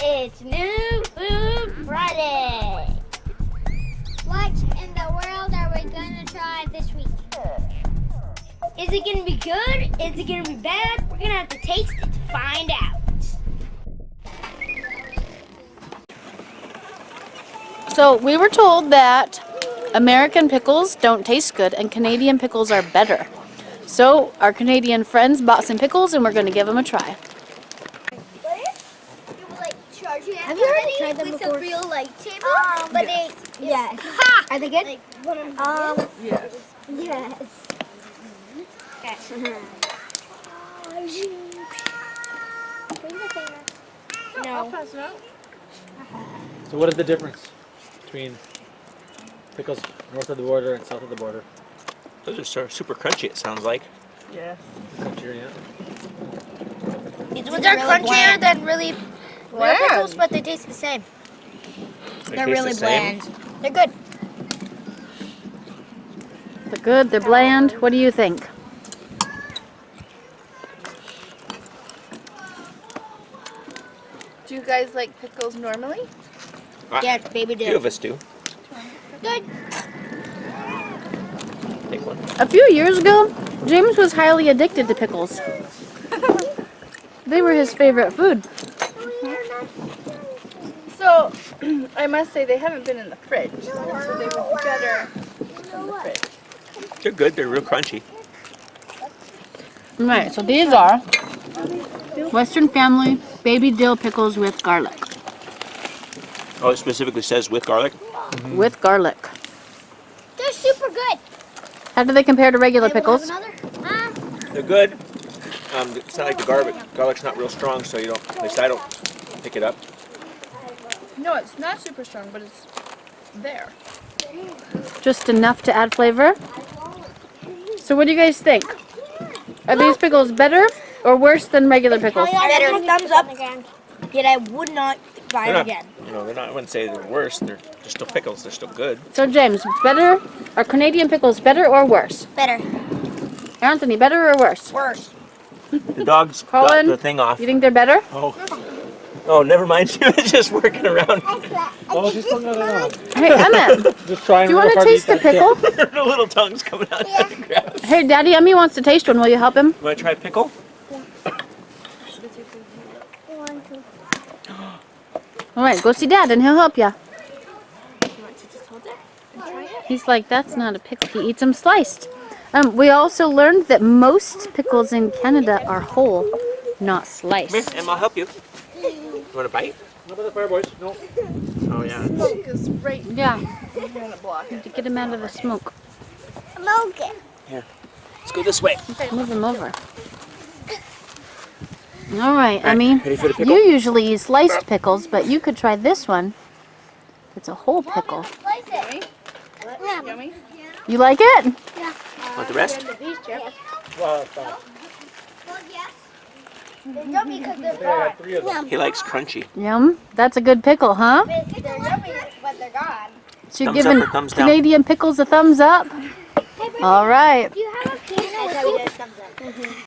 It's New Food Friday. What in the world are we gonna try this week? Is it gonna be good? Is it gonna be bad? We're gonna have to taste it to find out. So we were told that American pickles don't taste good and Canadian pickles are better. So our Canadian friends bought some pickles and we're going to give them a try. Have you already tried them before? With a real lightsaber? But yes. Ha! Are they good? Yes. Yes. No. I'll pass it out. So what is the difference between pickles north of the border and south of the border? Those are super crunchy, it sounds like. Yes. Crunchier, yeah. These ones are crunchier than really rare pickles, but they taste the same. They're really bland. They're good. They're good, they're bland. What do you think? Do you guys like pickles normally? Yeah, baby A few do. of us do. Good. Take one. A few years ago, James was highly addicted to pickles. They were his favorite food. So, I must say they haven't been in the fridge, so they would be better in the fridge. They're good, they're real crunchy. Right, so these are Western Family baby dill pickles with garlic. Oh, it specifically says with garlic? With garlic. They're super good. How do they compare to regular pickles? They're good. It's not like the garlic's not real strong, so you don't, at least I don't pick it up. No, it's not super strong, but it's there. Just enough to add flavor. So what do you guys think? Are these pickles better or worse than regular pickles? Better. Thumbs up. Yet I would not buy They're it not, again. you know, I wouldn't say they're worse, they're still pickles, they're still good. So James, better? Are Canadian pickles better or worse? Better. Anthony, better or worse? Worse. The dog's Colin, got the thing off. You think they're better? Oh, never mind, she was just working around. Oh, she's putting it on. Hey, Emmett, Just trying do you want to taste the pickle? Her little tongue's coming out of the grass. Hey, Daddy, Emmy wants to taste one. Will you help him? You want to try pickle? All right, go see Dad and he'll help you. He's like, that's not a pickle. He eats them sliced. We also learned that most pickles in Canada are whole, not Here, sliced. Em, I'll help you. You want a bite? How about the fire, boys? No. Oh, yeah. Smoke is right Yeah, behind the block. to get him out of the smoke. Let's go this way. Move him over. All right, Emmy. Ready for the pickle? You usually eat sliced pickles, but you could try this one. It's a whole pickle. Yummy? You like it? Want the rest? Well, it's fine. They're yummy because they're I got 3 of them. He likes crunchy. Yum. That's a good pickle, huh? They're yummy, but they're gone. So you're Thumbs up giving or thumbs down? Canadian pickles a thumbs up? All right. Do you have a peanut? That's how we do it. Thumbs up.